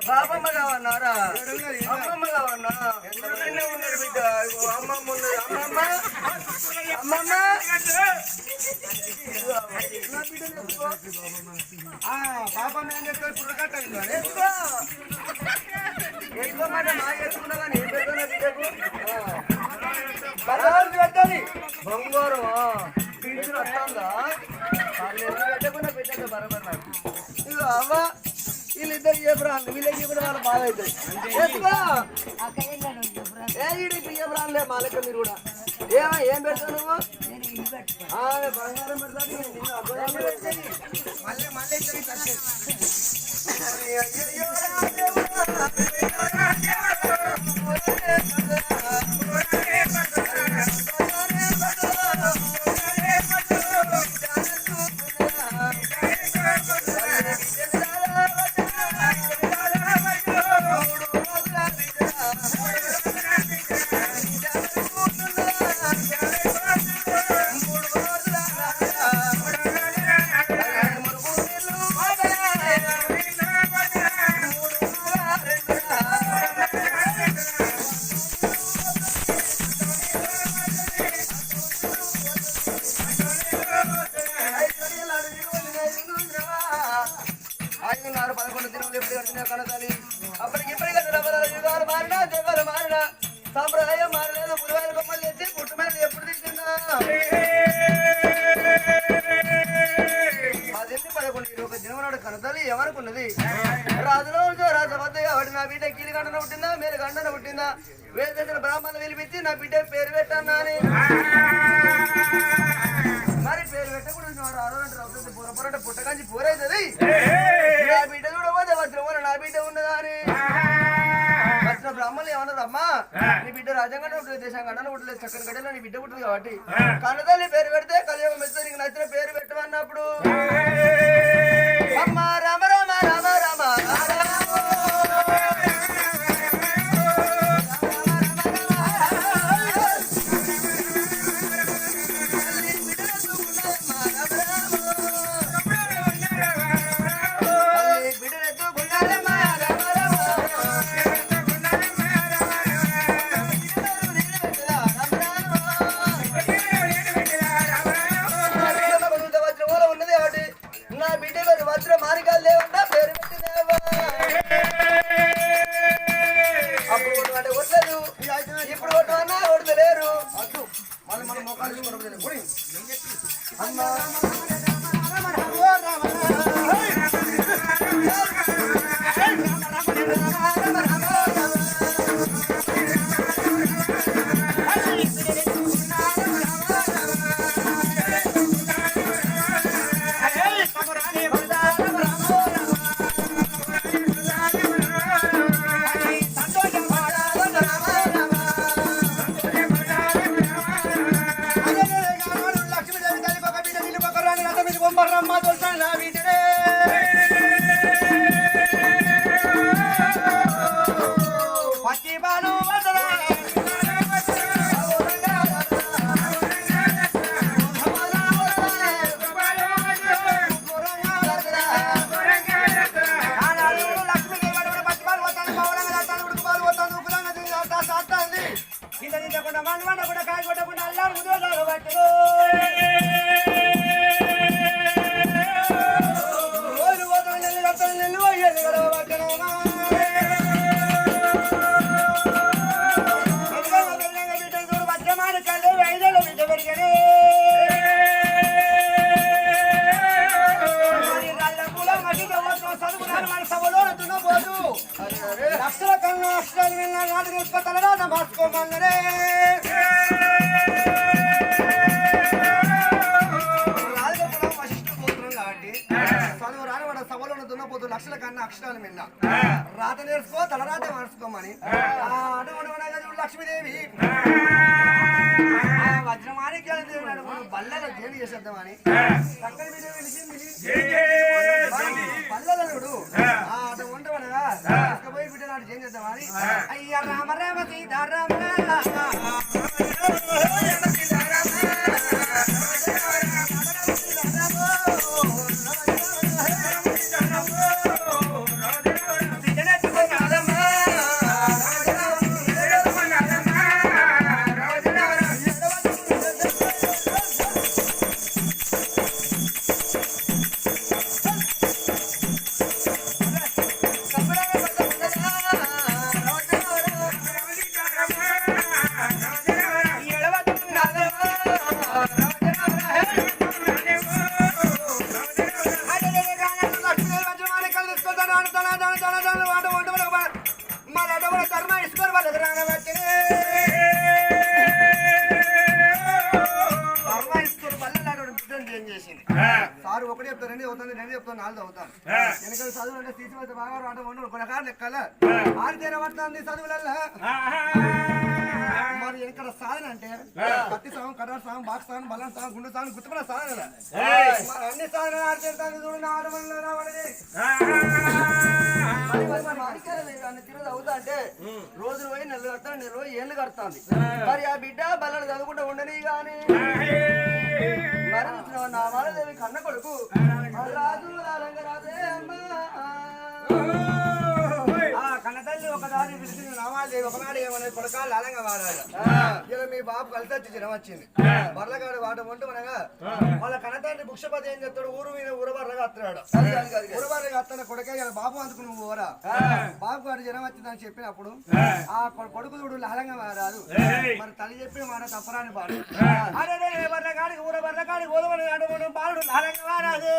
బాబమ్మ కావన్నారా అమ్మమ్మ కావన్నా ఉన్నారు బిడ్డ అమ్మమ్మ ఉన్నది అమ్మమ్మ అమ్మమ్మ బాబమ్మ ఏం చెప్తారు పుట్టకట్ట ఎక్కువ మాట మా చేసుకున్నా కానీ ఏం పెడతాను బిడ్డకు పెట్టాలి బంగారం పింఛన్ వస్తుందా వాళ్ళు ఎందుకు పెట్టకుండా పెట్టాక బరబర్ నాకు ఇక అవ్వ వీళ్ళిద్దరు చెప్పరాను వీళ్ళకి చెప్పిన వాళ్ళు బాగా అవుతాయి చెప్పరానులే మా లెక్క మీరు కూడా ఏం పెడతావు నువ్వు బంగారం పెడతాను మళ్ళీ మళ్ళీ అప్పటికి యుగాలు మారినా దేవాలు మారినా సాంప్రదాయం మారలేదు పులివారి బొమ్మలు తెచ్చి పుట్టు మీద ఎప్పుడు తింటున్నా 11 దినమనాడు కనతల్లి ఎవరుకున్నది రాజులో రాజవద్ద కాబట్టి నా బిడ్డ కీలి గంటన పుట్టిందా మీరు గంటన పుట్టిందా వేద బ్రాహ్మణులు పిలిపించి నా బిడ్డ పేరు పెట్టన్నా అని మరి పేరు పెట్టకూడదు పొరపొరట పుట్టకాంచి పోరైతుంది నా బిడ్డ కూడా పోతే వచ్చిన నా బిడ్డ ఉన్నదా అని వచ్చిన బ్రాహ్మణులు ఏమన్నారు అమ్మా నీ బిడ్డ రాజ్యాంగం ఉంటుంది దేశం గంటన పుట్టలేదు చక్కని గడ్డలో నీ బిడ్డ పుట్టింది కాబట్టి కన్నతల్లి పేరు పెడితే కలియుగం మెచ్చ నీకు నచ్చిన పేరు పెట్టమన్నప్పుడు అమ్మ రామ రామ రామ రామ లక్షల కన్నా అక్షరాలు మిన్న రాత నేర్చుకో తలరాత మార్చుకోమని లక్ష్మీదేవి వజ్రమాణిక్యాలు బల్లెల జైలు చేసేద్దామని బల్లెలనుడు అటు ఉండవనగా పోయి బిడ్డ నాడు జైలు చేద్దామని అయ్యా రామ రామ సీతారామ Radhe చదువుతాను నేను చెప్తాను 4 చదువుతాను వెనకాల చదువు అంటే తీసుకొచ్చి బాగా ఆట వండు కొనకారు లెక్కల 6 పడుతుంది చదువులల్లా మరి వెనకాల సాధన అంటే కత్తి సాగం కటార్ సాగం బాక్స్ సాగం బలం సాగం గుండు సాగం గుర్తుపడ సాధన కదా మరి అన్ని సాధనలు ఆడతాను చూడండి ఆడమని రావడది తిరుగు అవుతా అంటే రోజులు పోయి నెలలు కడతాను నెల రోజు ఏళ్ళు కడతాంది మరి ఆ బిడ్డ బల్లలు చదువుకుంటూ ఉండని గాని మరి నా వాళ్ళదేవి కన్న కొడుకు రాజు రంగరాజే అమ్మా కన్నతల్లి ఒకదాని పిలిచింది రామాదేవి ఒకనాడు ఏమన్నా కొడకాలు లాలంగా వాడాలి ఇలా మీ బాబు కలిసి వచ్చి జ్వరం వచ్చింది బర్రగాడు వాట వంట మనగా వాళ్ళ కన్నతండ్రి భుక్షపతి ఏం చెప్తాడు ఊరు మీద ఊరబర్రగా అత్తాడు ఊరబర్రగా అత్తన కొడుకే బాబు అందుకు నువ్వు ఊరా బాబు గారు జ్వరం వచ్చిందని చెప్పినప్పుడు ఆ కొడుకు చూడు లాలంగా వారాదు మరి తల్లి చెప్పిన మాట తప్పరాని పాడు అరే బర్రగాడికి ఊరబర్రగాడికి ఊరబడి అడుగు బాడు లాలంగా వారాదు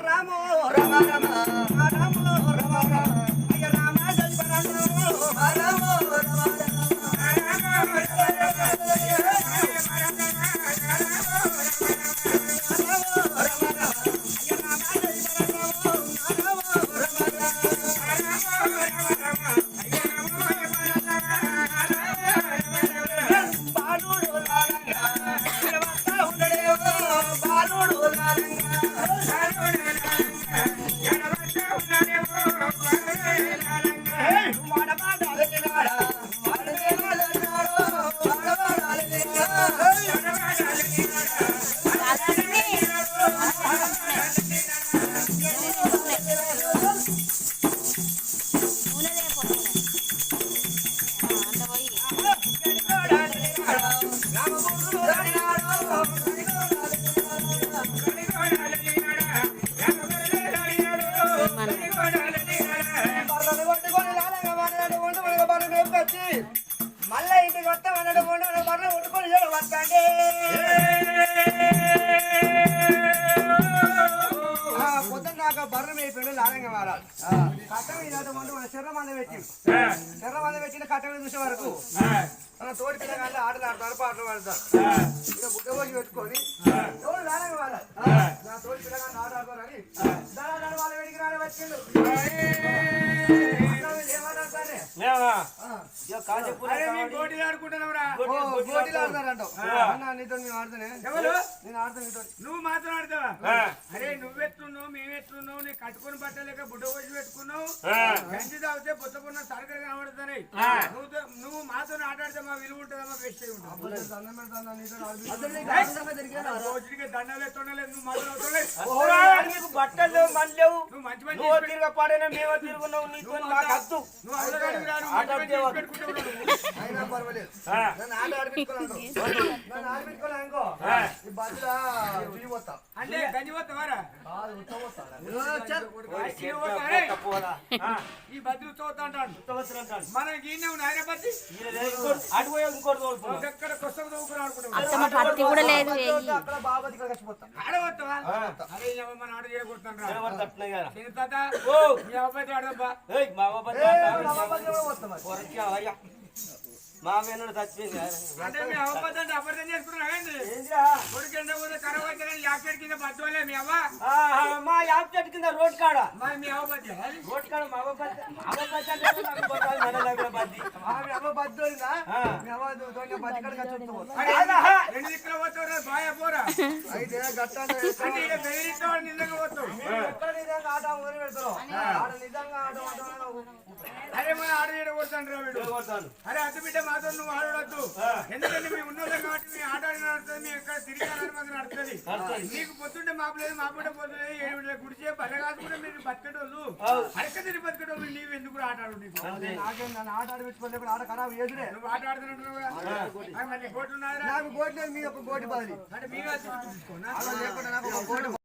రామో రమ రమ రామో రమ రమ అయ్య రామ జయ రామో రమ మళ్ళా ఇంటికి వస్తాం అన్నట్టు బర్రె ఉట్టుకొని వస్తాండి పొద్దున్న నాకు బర్రె అయిపోయింది లాలంగా మారాలి కట్టం మీద మన శర్రమంద పెట్టింది శర్రమంద పెట్టిన కట్టం మీద చూసే వరకు మన తోటి పిల్లగాళ్ళు ఆటలు ఆడతారు పాటలు పాడతారు ఇక బుట్ట పోసి పెట్టుకొని ఎవరు లాలంగా మారాలి నా తోటి పిల్లగాళ్ళు ఆట ఆడతారని దాని వాళ్ళ వెడికి రాని వచ్చిండు నువ్వు మాత్రం ఆడతావా అరే నువ్వెట్లున్నావు మేమెట్లున్నావు నీ కట్టుకుని బట్టలేక బుడ్డ పోసి పెట్టుకున్నావు గంజి తాగితే బుత్తకున్న సరకలు కనబడుతున్నాయి నువ్వు మాతో ఆటాడితే మా విలువ ఉంటుందమ్మా వేస్ట్ అయి ఉంటావు దండలే తొండలేదు నువ్వు మాత్రం బట్టలు మళ్ళీ నువ్వు మంచి మంచి పాడైనా మేము తిరుగున్నావు నీకు నువ్వు అయినా పర్వాలేదు నన్ను ఆట ఆడిపించుకోవాలనుకో ఈ బస్సులో పోతా అంటే గంజి పోతావారా ఈ బద్దు చదువుతా అంటాడు మనకి ఆయన బద్ది ఎక్కడ కొత్త అక్కడ బాబాది కలిసిపోతా ఆడవస్తావా అరే మన ఆడ చేయకూడతాను మా మేనడు చచ్చిపోయింది అంటే మీ అవ్వద్దంటే అబద్ధం చేసుకున్నారండి కొడుకు ఎండ పోతే ఖరాబ్ అయితే యాప్ చెట్టు కింద బద్దోలే మీ అవ్వ మా యాప్ చెట్టు కింద రోడ్ కాడ మీ అవ్వబద్ది రోడ్ కాడ మా అవ్వ రెండు దిక్కులు పోతావు బాయ పోరా అయితే నిజంగా పోతావు అరే మన ఆడ కొడతాను రాడు అరే అటు బిడ్డ మాతో నువ్వు ఆడవద్దు ఎందుకంటే మేము ఉన్నోళ్ళం కాబట్టి మీ ఆట నడుస్తుంది మేము ఎక్కడ తిరిగాలని మాకు నడుస్తుంది నీకు పొద్దుంటే మాపు లేదు మా పూట పోతుంది 7 గంటల గుడిచే బల్ల కాదు కూడా మీరు బతికేటోళ్ళు అరక తిరిగి బతికేటోళ్ళు నీవు ఎందుకు ఆట ఆడు నీకు నాకేం నన్ను ఆట ఆడిపించుకోలేదు ఆట ఖరాబ్ ఏదులే నువ్వు ఆట ఆడుతున్నట్టు మళ్ళీ కోట్లు ఉన్నారా నాకు కోటి లేదు మీ ఒక కోటి బదిలీ అంటే మీరు వచ్చి తీసుకోనా లేకుండా నాకు ఒక కోటి